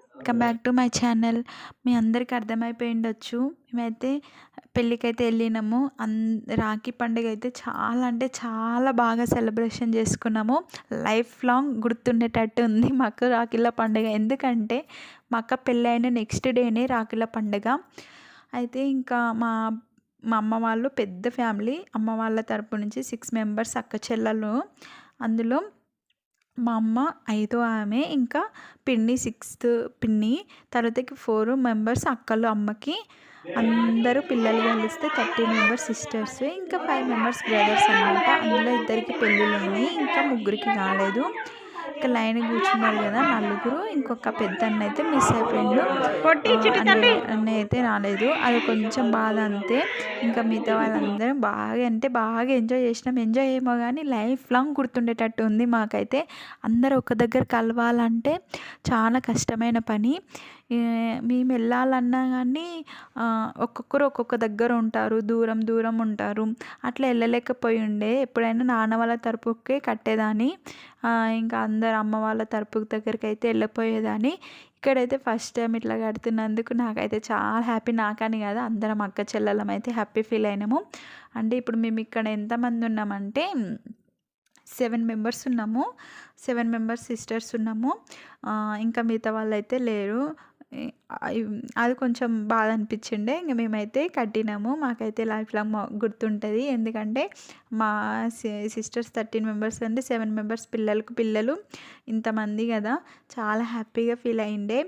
Welcome back to my channel. మీ అందరికి అర్థమైపోయి ఉండొచ్చు, మేమైతే పెళ్ళికైతే వెళ్ళినాము. రాఖీ పండుగ అయితే చాలా అంటే చాలా బాగా సెలబ్రేషన్ చేసుకున్నాము. లైఫ్ లాంగ్ గుర్తుండేటట్టు ఉంది మాకు రాఖీల పండుగ. ఎందుకంటే మా అక్క పెళ్ళి అయిన నెక్స్ట్ డేనే రాఖీల పండుగ. అయితే ఇంకా మా మా అమ్మ వాళ్ళు పెద్ద ఫ్యామిలీ. అమ్మ వాళ్ళ తరపు నుంచి 6 మెంబర్స్ అక్క చెల్లెలు. అందులో మా అమ్మ ఐదో ఆమె, ఇంకా పిన్ని 6th పిన్ని, తర్వాతకి 4 మెంబర్స్ అక్కలు అమ్మకి. అందరూ పిల్లలు కలిస్తే 13 మెంబర్స్ సిస్టర్స్, ఇంకా 5 మెంబర్స్ బ్రదర్స్ అనమాట. అందులో 2కి పెళ్ళిళ్ళైనాయి, ఇంకా 3కి కాలేదు. ఇంకా లైన్ కూర్చున్నారు కదా నలుగురు. ఇంకొక పెద్ద అన్న అయితే మిస్ అయిపోయిండు, అన్నయ్య అయితే రాలేదు. అది కొంచెం బాధ అంతే. ఇంకా మిగతా వాళ్ళందరం బాగా అంటే బాగా ఎంజాయ్ చేసినాం. ఎంజాయ్ ఏమో కానీ లైఫ్ లాంగ్ గుర్తుండేటట్టు ఉంది మాకైతే. అందరూ ఒక దగ్గర కలవాలంటే చాలా కష్టమైన పని. మేము వెళ్ళాలన్నా కానీ ఒక్కొక్కరు ఒక్కొక్క దగ్గర ఉంటారు, దూరం దూరం ఉంటారు. అట్లా వెళ్ళలేకపోయి ఉండే. ఎప్పుడైనా నాన్న వాళ్ళ తరపుకే కట్టేదాన్ని, ఇంకా అందరు అమ్మ వాళ్ళ తరపు దగ్గరికి అయితే వెళ్ళిపోయేదాన్ని. ఇక్కడైతే ఫస్ట్ టైం ఇట్లా కడుతున్నందుకు నాకైతే చాలా హ్యాపీ. నాకని కాదు, అందరం అక్క చెల్లెలం అయితే హ్యాపీ ఫీల్ అయినాము. అంటే ఇప్పుడు మేము ఇక్కడ ఎంతమంది ఉన్నామంటే 7 మెంబర్స్ ఉన్నాము. 7 మెంబర్స్ సిస్టర్స్ ఉన్నాము. ఇంకా మిగతా వాళ్ళు అయితే లేరు. అది కొంచెం బాధ అనిపించిండే. ఇంక మేమైతే కట్టినాము. మాకైతే లైఫ్ లాంగ్ గుర్తుంటుంది. ఎందుకంటే మా సిస్టర్స్ 13 మెంబర్స్ అంటే 7 మెంబర్స్ పిల్లలు ఇంతమంది కదా, చాలా హ్యాపీగా ఫీల్ అయ్యిండే.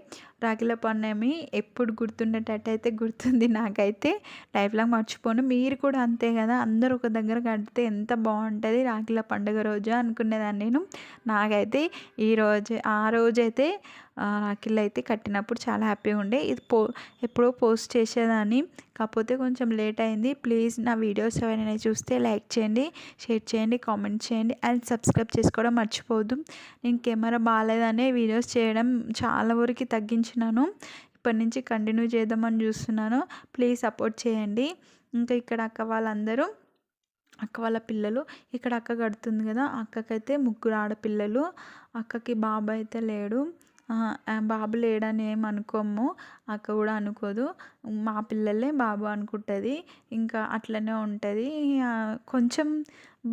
రాఖీల పౌర్ణమి ఎప్పుడు గుర్తుండేటట్టు అయితే గుర్తుంది నాకైతే. లైఫ్ లాంగ్ మర్చిపోను. మీరు కూడా అంతే కదా, అందరూ ఒక దగ్గర కడితే ఎంత బాగుంటుంది రాఖీల పండుగ రోజు అనుకునేదాన్ని నేను. నాకైతే ఆ రోజైతే రాఖీలు అయితే కట్టినప్పుడు చాలా హ్యాపీగా ఉండే. ఇది ఎప్పుడో పోస్ట్ చేసేదాన్ని, కాకపోతే కొంచెం లేట్ అయింది. ప్లీజ్ నా వీడియోస్ ఎవరైనా చూస్తే లైక్ చేయండి, షేర్ చేయండి, కామెంట్ చేయండి అండ్ సబ్స్క్రైబ్ చేసుకోవడం మర్చిపోవద్దు. నేను కెమెరా బాగాలేదనే వీడియోస్ చేయడం చాలా వరకు తగ్గించినాను. ఇప్పటి నుంచి కంటిన్యూ చేద్దామని చూస్తున్నాను. ప్లీజ్ సపోర్ట్ చేయండి. ఇంకా ఇక్కడ అక్క వాళ్ళ పిల్లలు, ఇక్కడ అక్క కడుతుంది కదా, అక్కకైతే 3 ఆడపిల్లలు. అక్కకి బాబు అయితే లేడు. బాబు లేడని ఏం అనుకోము, అక్క కూడా అనుకోదు. మా పిల్లలే బాబు అనుకుంటుంది. ఇంకా అట్లనే ఉంటుంది. కొంచెం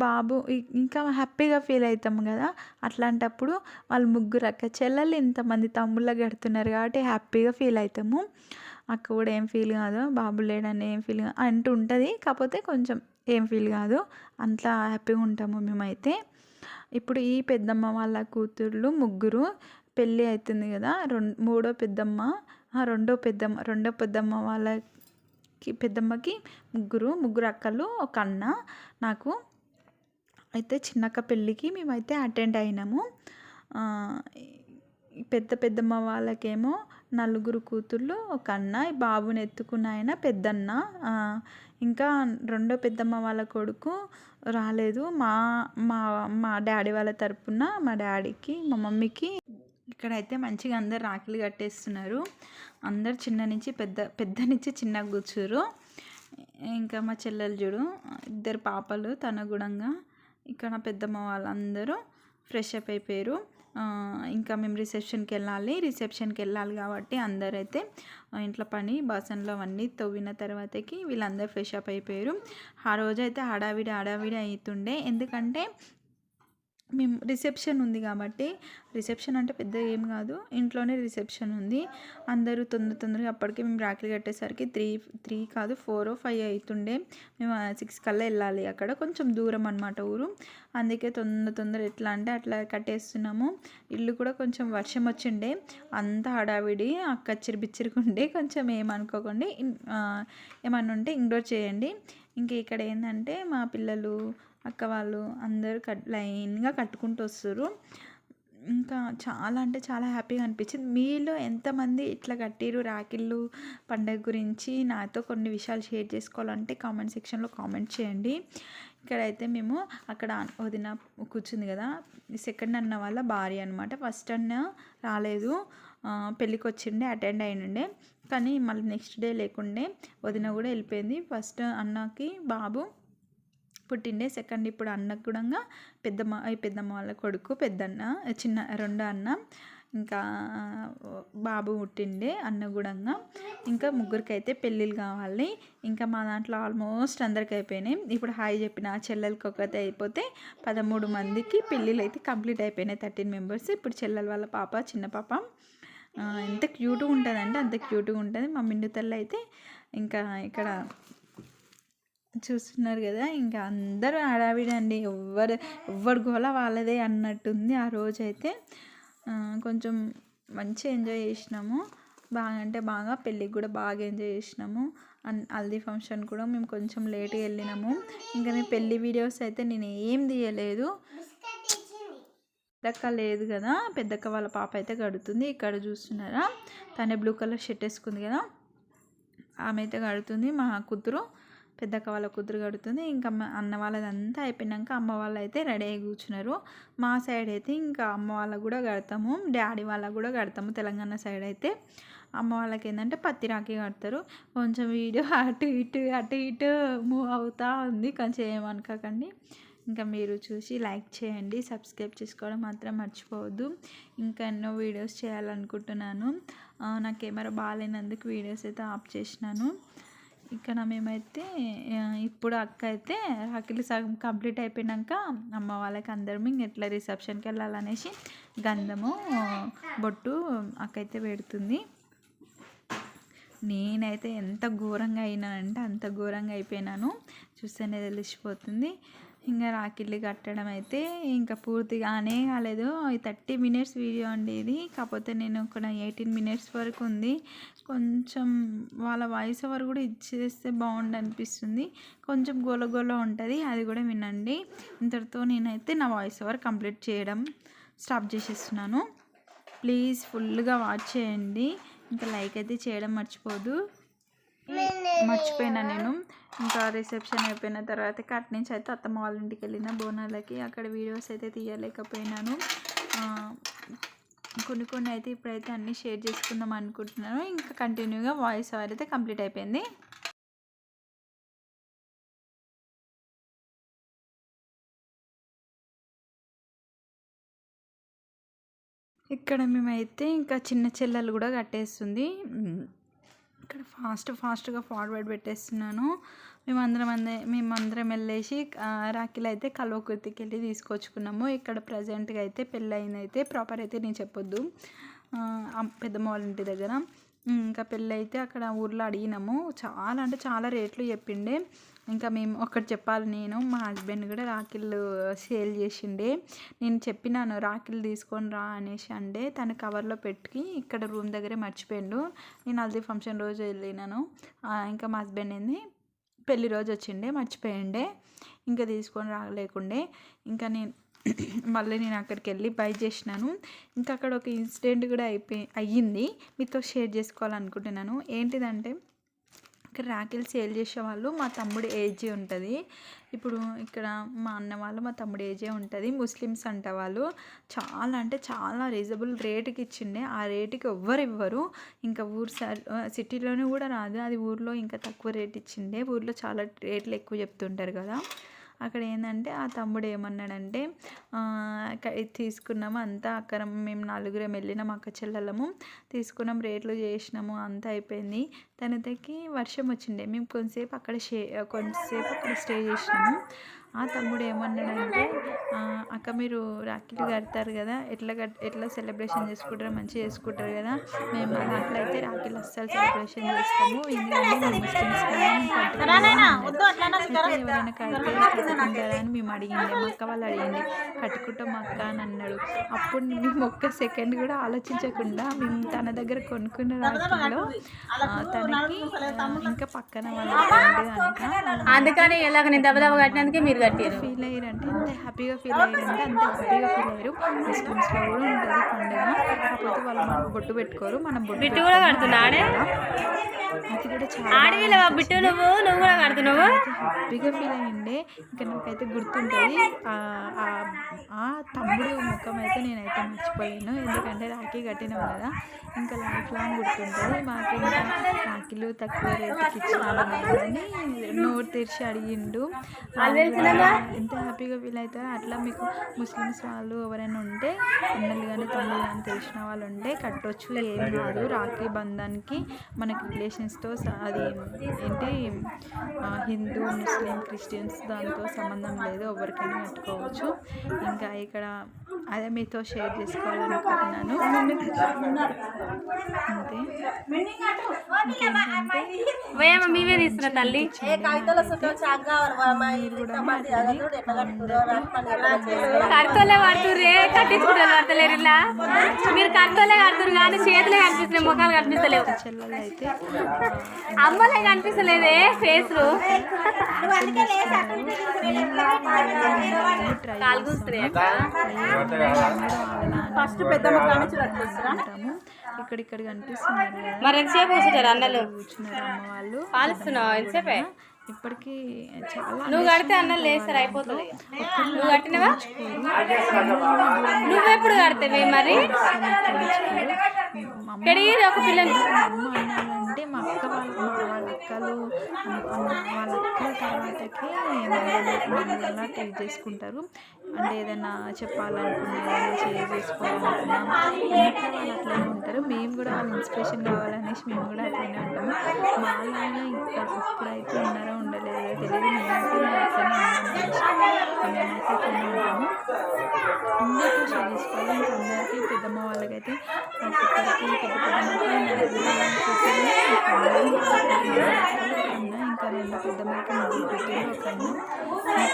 బాబు ఇంకా హ్యాపీగా ఫీల్ అవుతాము కదా. అట్లాంటప్పుడు వాళ్ళు 3 అక్క చెల్లెలు ఇంతమంది తమ్ముళ్ళ కడుతున్నారు కాబట్టి హ్యాపీగా ఫీల్ అవుతాము. అక్క కూడా ఏం ఫీల్ కాదు, బాబు లేడని ఏం ఫీల్ అంటూ ఉంటుంది. కాకపోతే కొంచెం ఏం ఫీల్ కాదు, అంతా హ్యాపీగా ఉంటాము మేమైతే. ఇప్పుడు ఈ పెద్దమ్మ వాళ్ళ కూతుర్లు 3 పెళ్ళి అవుతుంది కదా. రెండో పెద్దమ్మ వాళ్ళకి పెద్దమ్మకి 3 అక్కలు, ఒక అన్న. నాకు అయితే చిన్నక్క పెళ్ళికి మేమైతే అటెండ్ అయినాము. పెద్దమ్మ వాళ్ళకేమో 4 కూతుర్లు, ఒక అన్న. బాబుని ఎత్తుకున్న ఆయన పెద్దన్న. ఇంకా రెండో పెద్దమ్మ వాళ్ళ కొడుకు రాలేదు. మా డాడీ వాళ్ళ తరపున మా డాడీకి మా మమ్మీకి ఇక్కడైతే మంచిగా అందరు రాఖీలు కట్టేస్తున్నారు. అందరు పెద్ద నుంచి చిన్నగా కూర్చురు. ఇంకా మా చెల్లెలు చూడు, 2 పాపలు తన గుణంగా. ఇక్కడ పెద్దమ్మ వాళ్ళందరూ ఫ్రెష్ అప్ అయిపోయారు. ఇంకా మేము రిసెప్షన్కి వెళ్ళాలి కాబట్టి అందరైతే ఇంట్లో పని బాసన్లు అవన్నీ తవ్విన తర్వాతకి వీళ్ళందరూ ఫ్రెష్ అప్ అయిపోయారు. ఆ రోజైతే హడావిడి అవుతుండే. ఎందుకంటే మేము రిసెప్షన్ ఉంది కాబట్టి, రిసెప్షన్ అంటే పెద్ద ఏం కాదు, ఇంట్లోనే రిసెప్షన్ ఉంది. అందరూ తొందరగా అప్పటికే మేము రాఖీలు కట్టేసరికి 3 కాదు 4 or 5 అవుతుండే. మేము 6 కల్లా వెళ్ళాలి. అక్కడ కొంచెం దూరం అనమాట ఊరు. అందుకే తొందర ఎట్లా అంటే అట్లా కట్టేస్తున్నాము. ఇల్లు కూడా కొంచెం వర్షం వచ్చిండే, అంతా హడావిడి బిచ్చిరికుండే. కొంచెం ఏమనుకోకండి, ఏమన్నా ఉంటే ఇగ్నోర్ చేయండి. ఇంక ఇక్కడ ఏంటంటే మా పిల్లలు, అక్క వాళ్ళు అందరూ లైన్గా కట్టుకుంటూ వస్తారు. ఇంకా చాలా అంటే చాలా హ్యాపీగా అనిపించింది. మీలో ఎంతమంది ఇట్లా కట్టిరు రాఖీలు పండుగ గురించి నాతో కొన్ని విషయాలు షేర్ చేసుకోవాలంటే కామెంట్ సెక్షన్లో కామెంట్ చేయండి. ఇక్కడైతే మేము అక్కడ వదిన కూర్చుంది కదా, సెకండ్ అన్న వాళ్ళ భార్య అనమాట. ఫస్ట్ అన్న రాలేదు, పెళ్ళికి వచ్చిండే, అటెండ్ అయినుండే. కానీ మళ్ళీ నెక్స్ట్ డే లేకుండే, వదిన కూడా వెళ్ళిపోయింది. ఫస్ట్ అన్నకి బాబు పుట్టిండే. సెకండ్ ఇప్పుడు అన్నకు కూడా పెద్దమ్మ వాళ్ళ కొడుకు పెద్దన్న, చిన్న రెండో అన్న, ఇంకా బాబు పుట్టిండే అన్న కూడా. ఇంకా ముగ్గురికి అయితే పెళ్ళిళ్ళు కావాలి. ఇంకా మా దాంట్లో ఆల్మోస్ట్ అందరికి అయిపోయినాయి. ఇప్పుడు హాయ్ చెప్పిన ఆ చెల్లెలకి ఒకటి అయిపోతే 13 మందికి పెళ్ళిళ్ళు అయితే కంప్లీట్ అయిపోయినాయి. 13 మెంబర్స్. ఇప్పుడు చెల్లెల వాళ్ళ పాప, చిన్న పాప ఎంత క్యూట్గా ఉంటుంది అంటే అంత క్యూట్గా ఉంటుంది. మా మిండు తల్లి అయితే ఇంకా ఇక్కడ చూస్తున్నారు కదా, ఇంకా అందరూ హడావిడండి. ఎవ్వరు గోల వాళ్ళదే అన్నట్టుంది. ఆ రోజైతే కొంచెం మంచిగా ఎంజాయ్ చేసినాము. బాగా అంటే బాగా, పెళ్ళికి కూడా బాగా ఎంజాయ్ చేసినాము. హల్దీ ఫంక్షన్ కూడా మేము కొంచెం లేట్గా వెళ్ళినాము. ఇంకా నేను పెళ్ళి వీడియోస్ అయితే నేను ఏం తీయలేదు. పెద్దక్క లేదు కదా, పెద్దక్క వాళ్ళ పాప అయితే కడుతుంది. ఇక్కడ చూస్తున్నారా, తనే బ్లూ కలర్ షర్ట్ వేసుకుంది కదా, ఆమె అయితే కడుతుంది. మా కూతురు, పెద్దక్క వాళ్ళ కూతురు కడుతుంది. ఇంకా అన్న వాళ్ళదంతా అయిపోయినాక అమ్మ వాళ్ళు అయితే రెడీ అయ్యి కూర్చున్నారు. మా సైడ్ అయితే ఇంకా అమ్మ వాళ్ళకు కూడా కడతాము, డాడీ వాళ్ళకు కూడా కడతాము. తెలంగాణ సైడ్ అయితే అమ్మ వాళ్ళకి ఏంటంటే పత్తి రాఖీ కడతారు. కొంచెం వీడియో అటు ఇటు మూవ్ అవుతూ ఉంది, కొంచెం ఏమనుకోకండి. ఇంకా మీరు చూసి లైక్ చేయండి, సబ్స్క్రైబ్ చేసుకోవడం మాత్రం మర్చిపోవద్దు. ఇంకా ఎన్నో వీడియోస్ చేయాలనుకుంటున్నాను. నా కెమెరా బాగాలేనందుకు వీడియోస్ అయితే ఆఫ్ చేసినాను. ఇక్కడ మేమైతే ఇప్పుడు అక్క అయితే రాఖీలు సగం కంప్లీట్ అయిపోయినాక అమ్మ వాళ్ళకి అందరం ఎట్లా రిసెప్షన్కి వెళ్ళాలనేసి గంధము బొట్టు అక్క అయితే పెడుతుంది. నేనైతే ఎంత ఘోరంగా అయినానంటే అంత ఘోరంగా అయిపోయినాను, చూస్తేనే తెలిసిపోతుంది. ఇంకా రాఖీలు కట్టడం అయితే ఇంకా పూర్తిగానే కాలేదు. 30 మినిట్స్ వీడియో అండి ఇది. కాకపోతే నేను ఒక 18 మినిట్స్ వరకు ఉంది. కొంచెం వాళ్ళ వాయిస్ ఓవర్ కూడా ఇచ్చేస్తే బాగుండు అనిపిస్తుంది. కొంచెం గోల ఉంటుంది, అది కూడా వినండి. ఇంతటితో నేనైతే నా వాయిస్ ఓవర్ కంప్లీట్ చేయడం స్టాప్ చేసేస్తున్నాను. ప్లీజ్ ఫుల్గా వాచ్ చేయండి. ఇంకా లైక్ అయితే చేయడం మర్చిపోయినా నేను. ఇంకా రిసెప్షన్ అయిపోయిన తర్వాత అటు నుంచి అయితే అత్తమ్మ వాళ్ళ ఇంటికి వెళ్ళిన బోనాలకి. అక్కడ వీడియోస్ అయితే తీయలేకపోయినాను. కొన్ని అయితే ఇప్పుడైతే అన్నీ షేర్ చేసుకుందాం అనుకుంటున్నాను. ఇంకా కంటిన్యూగా వాయిస్ ఓవర్ అయితే కంప్లీట్ అయిపోయింది. ఇక్కడ మేమైతే ఇంకా చిన్న చెల్లెలు కూడా కట్టేస్తుంది. ఇక్కడ ఫాస్ట్గా ఫార్వర్డ్ పెట్టేస్తున్నాను. మేమందరం వెళ్ళేసి రాఖీలు అయితే కల్వకుర్తికి వెళ్ళి తీసుకొచ్చుకున్నాము. ఇక్కడ ప్రజెంట్గా అయితే పెళ్ళయింది. అయితే ప్రాపర్ అయితే నేను చెప్పొద్దు, పెద్దమ్మ వాళ్ళ ఇంటి దగ్గర. ఇంకా పెళ్ళి అయితే అక్కడ ఊర్లో అడిగినాము. చాలా అంటే చాలా రేట్లు చెప్పిండే. ఇంకా మేము ఒకటి చెప్పాలి, నేను మా హస్బెండ్ కూడా రాఖీలు సేల్ చేసిండే. నేను చెప్పినాను రాఖీలు తీసుకొని రా అనేసి అంటే తను కవర్లో పెట్టి ఇక్కడ రూమ్ దగ్గరే మర్చిపోయిండు. నేను హల్దీ ఫంక్షన్ రోజు వెళ్ళినాను. ఇంకా మా హస్బెండ్ ఏంది పెళ్లి రోజు వచ్చిండే, మర్చిపోయిండే. ఇంకా తీసుకొని రాలేకుండే. ఇంకా మళ్ళీ నేను అక్కడికి వెళ్ళి బై చేసినాను. ఇంకా అక్కడ ఒక ఇన్సిడెంట్ కూడా అయ్యింది, మీతో షేర్ చేసుకోవాలనుకుంటున్నాను. ఏంటిదంటే ఇక్కడ రాఖీలు సేల్ చేసేవాళ్ళు మా తమ్ముడు ఏజే ఉంటుంది. ఇప్పుడు ఇక్కడ మా అన్న వాళ్ళు మా తమ్ముడు ఏజే ఉంటుంది. ముస్లిమ్స్ అంట వాళ్ళు. చాలా అంటే చాలా రీజనబుల్ రేటుకి ఇచ్చిండే. ఆ రేటుకి ఎవ్వరు ఇవ్వరు. ఇంకా సిటీలోనే కూడా రాదు, అది ఊర్లో ఇంకా తక్కువ రేట్ ఇచ్చిండే. ఊర్లో చాలా రేట్లు ఎక్కువ చెప్తుంటారు కదా. అక్కడ ఏంటంటే ఆ తమ్ముడు ఏమన్నాడంటే తీసుకున్నాము అంతా. అక్కడ మేము 4 వెళ్ళినాము, అక్క చెల్లెలము తీసుకున్నాం, రేట్లు చేసినాము, అంతా అయిపోయింది. తనకి వర్షం వచ్చిండే. మేము కొంతసేపు అక్కడ స్టే చేసినాము. ఆ తమ్ముడు ఏమన్నాడంటే అక్క మీరు రాఖీలు కడతారు కదా, ఎట్లా సెలబ్రేషన్ చేసుకుంటారు, మంచిగా చేసుకుంటారు కదా, మేము దాంట్లో అయితే రాఖీలు అస్సలు సెలబ్రేషన్ చేస్తాము, ఎందుకంటే మేము ముస్లిమ్స్ ఎవరైనా కట్టుకుంటారా అని మేము అడిగింది. మా అక్క వాళ్ళు అడిగింది కట్టుకుంటాం అక్క అని అన్నాడు. అప్పుడు మేము ఒక్క సెకండ్ కూడా ఆలోచించకుండా మేము తన దగ్గర కొనుక్కున్న రాఖీలో తనకి ఇంకా పక్కన వాళ్ళ అందుకని ఎలాగ నేను దెబ్బ కట్టినందుకే మీరు ఫీల్ అయ్యారంటే ఎంత హ్యాపీగా ఫీల్ అయ్యారంటే అంత హ్యాపీగా ఫీల్ అయ్యారు. ముస్లిమ్స్లో కూడా ఉంటుంది పండుగ, కాకపోతే వాళ్ళు బొట్టు పెట్టుకోరు, మనం బొట్టు కూడా కడుతున్నాడే. అది కూడా చాలా హ్యాపీగా ఫీల్ అయ్యిండే. ఇంకా నాకైతే గుర్తుంటుంది ఆ తమ్ముడు ముఖం అయితే నేనైతే మర్చిపోలేను. ఎందుకంటే రాఖీ కట్టినాం కదా, ఇంకా లైఫ్ లాంగ్ గుర్తుంటుంది. మాకు ఇంకా రాఖీలు తక్కువ రేటుకి ఇచ్చాలని నోరు తెరిచి అడిగిండు. ఆనందంగా ఎంత హ్యాపీగా ఫీల్ అవుతారో అట్లా మీకు ముస్లిమ్స్ వాళ్ళు ఎవరైనా ఉంటే అన్నలు కానీ తమ్ముళ్ళు కానీ తెలిసిన వాళ్ళు ఉంటే కట్టొచ్చు, ఏం కాదు. రాఖీ బంధానికి మనకి రిలేషన్స్తో అది ఏంటి హిందూ ముస్లిం క్రిస్టియన్స్ దాంతో సంబంధం లేదు, ఎవరికైనా కట్టుకోవచ్చు. ఇంకా ఇక్కడ అదే మీతో షేర్ చేసుకోవాలనుకుంటున్నాను. అంతే. ఇంకేంటంటే మేమే తీసుకున్న తల్లి కర్తలే పడుతుర్రే, కట్టించుకుంటారు కడతలేరు. ఇలా మీరు కర్తలే కడుతురు కానీ చేతులే కనిపిస్తలేవు, ముఖాలు కనిపిస్తలేవు, చెల్లెలు అయితే అమ్మలే కనిపిస్తలేదే ఫేస్లు. ఫస్ట్ పెద్ద ఇక్కడ కనిపిస్తున్నారు కదా, మరి ఎంతసేపు కూర్చుంటారు అన్నలు? కూర్చున్నారు అమ్మ వాళ్ళు. పాలిస్తున్నావు ఎంతసేపే? ఇప్పటికీ చాలా నువ్వు కడితే అన్నలు లేస్తారు, అయిపోతుంది. నువ్వు కట్టినవా? నువ్వెప్పుడు కడతావి మరి? కడిగి ఒక పిల్లని అమ్మ అన్నారంటే మా అక్క వాళ్ళ అక్కలు వాళ్ళ అక్కల తర్వాతకి మనల్లా ట్రీట్ చేసుకుంటారు. అంటే ఏదైనా చెప్పాలనుకున్నా, ఏదైనా షేర్ చేసుకోవాలనుకున్నా ఇంట్లో వాళ్ళు అట్లనే ఉంటారు. మేము కూడా వాళ్ళు ఇన్స్పిరేషన్ కావాలనేసి మేము కూడా అట్లనే ఉంటాము. మాలాగా ఇంకా ఇప్పుడైతే ఉన్నారో ఉండలేదో తెలియదు, మేమైతే అట్లనే మేమైతే అట్లనే ఉంటాము. అందరితో షేర్ చేసుకోవాలి. ఇంకా అందరికీ పెద్దమ్మ వాళ్ళకైతే ఒక్కొక్కరికి పెద్ద ఇంకా రెండు పెద్దమ్మకి ముగ్గురు కూతుర్లు ఒక అన్న,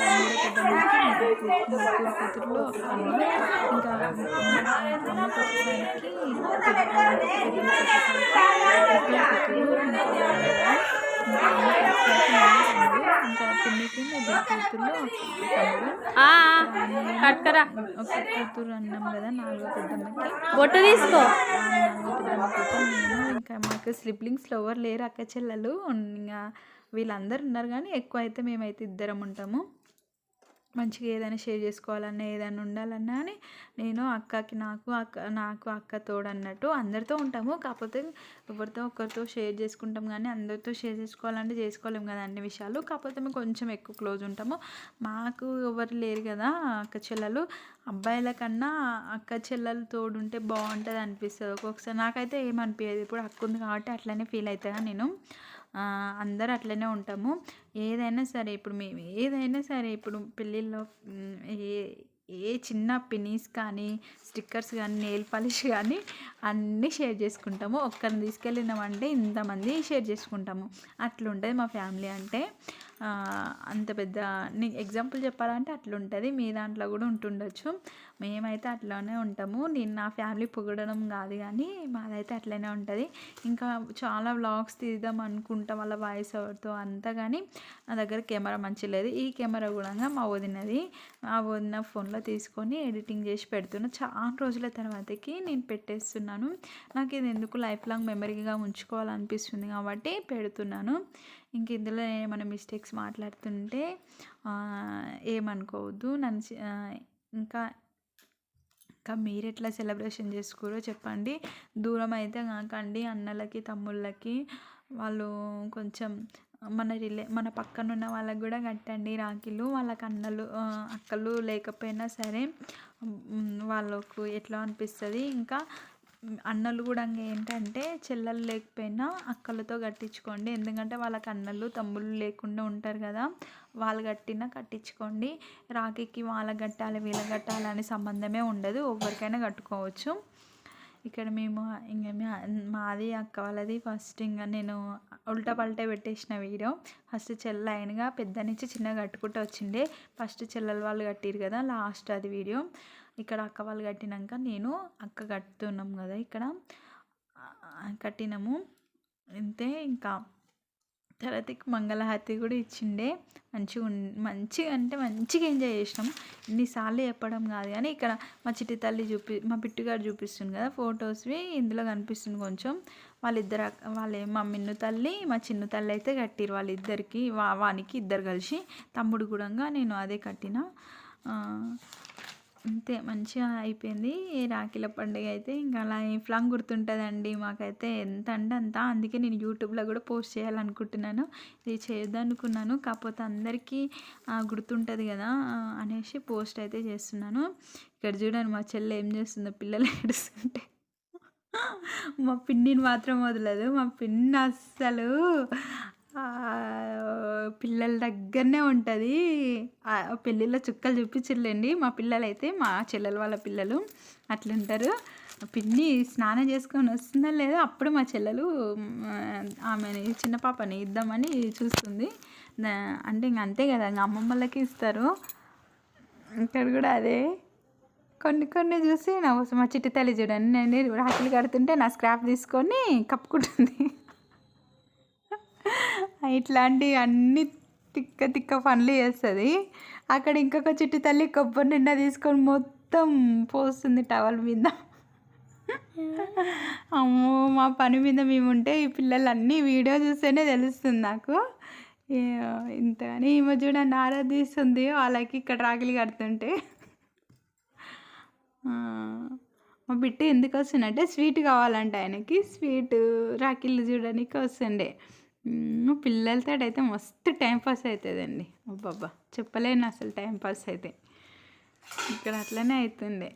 ఇంకా మూడో పెద్దమ్మకి ముగ్గురు కూతుర్లు ఒక అన్న, ఇంకా అమ్మకి వచ్చేసరికి పెద్దమ్మకి వచ్చేసరికి కూతురు, ఇంకా అమ్మకి వచ్చేసరికి ఇంకా పిన్నికి ముగ్గురు కూతుర్లు ఒక కూతురు అన్నాం కదా. నాలుగో పెద్దమ్మకి బొట్టు తీసుకో. నాలుగో పెద్దమ్మ కూతురు నేను. ఇంకా మాకు స్లిబ్లింగ్స్లో ఎవరు లేరు, అక్క చెల్లెలు. ఇంకా వీళ్ళందరూ ఉన్నారు కానీ ఎక్కువ అయితే మేమైతే ఇద్దరం ఉంటాము. మంచిగా ఏదైనా షేర్ చేసుకోవాలన్నా, ఏదైనా ఉండాలన్నా అని నేను అక్కకి నాకు అక్క తోడు అన్నట్టు అందరితో ఉంటాము. కాకపోతే ఎవరితో ఒకరితో షేర్ చేసుకుంటాం కానీ అందరితో షేర్ చేసుకోవాలంటే చేసుకోలేము కదా అన్ని విషయాలు. కాకపోతే మేము కొంచెం ఎక్కువ క్లోజ్ ఉంటాము. మాకు ఎవరు లేరు కదా అక్క చెల్లెలు. అబ్బాయిల కన్నా అక్క చెల్లెలు తోడు ఉంటే బాగుంటుంది అనిపిస్తుంది ఒక్కొక్కసారి. నాకైతే ఏమనిపించదు, ఇప్పుడు అక్క ఉంది కాబట్టి అట్లనే ఫీల్ అవుతాను నేను. అందరూ అట్లనే ఉంటాము. ఏదైనా సరే ఇప్పుడు పెళ్ళిళ్ళలో ఏ చిన్న పిన్నీస్ కానీ, స్టిక్కర్స్ కానీ, నెయిల్ పాలిష్ కానీ అన్నీ షేర్ చేసుకుంటాము. ఒక్కరిని తీసుకెళ్ళినామంటే ఇంతమంది షేర్ చేసుకుంటాము. అట్లుంటుంది మా ఫ్యామిలీ అంటే. అంత పెద్ద నీకు ఎగ్జాంపుల్ చెప్పాలంటే అట్లుంటుంది. మీ దాంట్లో కూడా ఉంటుండొచ్చు. మేమైతే అట్లానే ఉంటాము. నేను నా ఫ్యామిలీ పొగడడం కాదు కానీ మాదైతే అట్లనే ఉంటుంది. ఇంకా చాలా వ్లాగ్స్ తీద్దాం అనుకుంటాం వాళ్ళ వాయిస్ ఓవర్తో అంతా, కానీ నా దగ్గర కెమెరా మంచి లేదు. ఈ కెమెరా కూడా మా వదిన ఫోన్లో తీసుకొని ఎడిటింగ్ చేసి పెడుతున్నా. చాలా రోజుల తర్వాతకి నేను పెట్టేస్తున్నాను. నాకు ఇది ఎందుకు లైఫ్ లాంగ్ మెమరీగా ఉంచుకోవాలనిపిస్తుంది కాబట్టి పెడుతున్నాను. ఇంక ఇందులో ఏమైనా మిస్టేక్స్ మాట్లాడుతుంటే ఏమనుకోవద్దు. ఇంకా మీరు ఎట్లా సెలబ్రేషన్ చేసుకోరో చెప్పండి. దూరం అయితే కాకండి. అన్నలకి తమ్ముళ్ళకి వాళ్ళు కొంచెం మన పక్కన ఉన్న వాళ్ళకి కూడా కట్టండి రాఖీలు. వాళ్ళకి అక్కలు లేకపోయినా సరే వాళ్ళకు ఎట్లా అనిపిస్తుంది. ఇంకా అన్నలు కూడా ఏంటంటే చెల్లెలు లేకపోయినా అక్కలతో కట్టించుకోండి. ఎందుకంటే వాళ్ళకి అన్నలు తమ్ముళ్ళు లేకుండా ఉంటారు కదా, వాళ్ళు కట్టించుకోండి. రాఖీకి వాళ్ళకి కట్టాలి వీళ్ళకి కట్టాలి అనే సంబంధమే ఉండదు, ఎవరికైనా కట్టుకోవచ్చు. ఇక్కడ మేము మాది అక్క వాళ్ళది ఫస్ట్ ఇంకా నేను ఉల్టా పల్టా పెట్టేసిన వీడియో. ఫస్ట్ లైన్గా పెద్ద నుంచి చిన్నగా కట్టుకుంటూ వచ్చిండే. ఫస్ట్ చెల్లెలు వాళ్ళు కట్టిరు కదా, లాస్ట్ అది వీడియో. ఇక్కడ అక్క వాళ్ళు కట్టినాక నేను అక్క కట్టుతున్నాం కదా, ఇక్కడ కట్టినాము అంతే. ఇంకా తర్వాతకి మంగళహారతి కూడా ఇచ్చిండే. మంచిగా ఎంజాయ్ చేసినాం. ఇన్నిసార్లు చెప్పడం కాదు కానీ ఇక్కడ మా చిట్టి తల్లి మా పిట్టుగారు చూపిస్తుంది కదా ఫొటోస్వి, ఇందులో కనిపిస్తుంది కొంచెం. మా మిన్ను తల్లి మా చిన్ను తల్లి అయితే కట్టిరు వాళ్ళిద్దరికి, వానికి ఇద్దరు కలిసి. తమ్ముడు కూడా నేను అదే కట్టిన. అంతే మంచిగా అయిపోయింది. ఈ రాఖీల పండుగ అయితే ఇంకా లైఫ్ లాంగ్ గుర్తుంటుందండి మాకైతే. ఎంత అంటే అంత. అందుకే నేను యూట్యూబ్లో కూడా పోస్ట్ చేయాలనుకుంటున్నాను. ఇది చేద్దామనుకున్నాను, కాకపోతే అందరికీ గుర్తుంటుంది కదా అనేసి పోస్ట్ అయితే చేస్తున్నాను. ఇక్కడ చూడండి మా చెల్లె ఏం చేస్తుందో, పిల్లలు ఏడుస్తుంటే. మా పిన్నిని మాత్రం వదలదు. మా పిన్ని అస్సలు పిల్లల దగ్గరనే ఉంటుంది. పెళ్ళిళ్ళో చుక్కలు చూపించిర్లేండి. మా పిల్లలైతే, మా చెల్లెల వాళ్ళ పిల్లలు అట్లుంటారు. పిన్ని స్నానం చేసుకొని వస్తుందా లేదా అప్పుడు మా చెల్లెలు ఆమెని చిన్న పాపని ఇద్దామని చూస్తుంది. అంటే ఇంక అంతే కదా, ఇంక అమ్మమ్మలకి ఇస్తారు. ఇక్కడ కూడా అదే. కొన్ని చూసి నా కోసం మా చిట్టి తల్లి చూడండి, నేను రాఖీలు కడుతుంటే నా స్క్రాప్ తీసుకొని కప్పుకుంటుంది. ఇట్లాంటి అన్ని తిక్క పనులు చేస్తుంది. అక్కడ ఇంకొక చిట్టి తల్లి కొబ్బరి నిండా తీసుకొని మొత్తం పోస్తుంది టవల్ మీద. అమ్మో, మా పని మీద మేము ఉంటే ఈ పిల్లలన్నీ వీడియో చూస్తేనే తెలుస్తుంది నాకు. ఇంతగాని ఈమె చూడండి ఆరాధిస్తుంది వాళ్ళకి ఇక్కడ రాఖీలు కడుతుంటే. మా బిడ్డ ఎందుకు వస్తుందంటే స్వీట్ కావాలంటే ఆయనకి, స్వీట్ రాఖీలు చూడడానికి వస్తుండే. పిల్లలతో అయితే మస్తు టైంపాస్ అవుతుందండి. అబ్బబ్బా చెప్పలేను అసలు, టైంపాస్ అయితే ఇక్కడ అట్లనే అవుతుంది.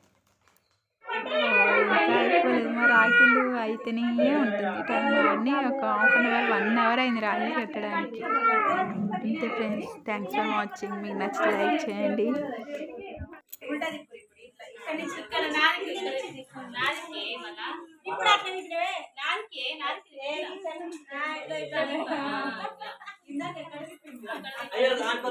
ఇంకా అయిపోలేదు, మా రాఖీలు అయితేనే ఉంటుంది టైం. అవన్నీ ఒక హాఫ్ అన్ అవర్ 1 అవర్ అయింది రాఖీలు కట్టడానికి. అంతే ఫ్రెండ్స్, థ్యాంక్స్ ఫర్ వాచింగ్. మీకు నచ్చితే లైక్ చేయండి. అయ్యో నాకు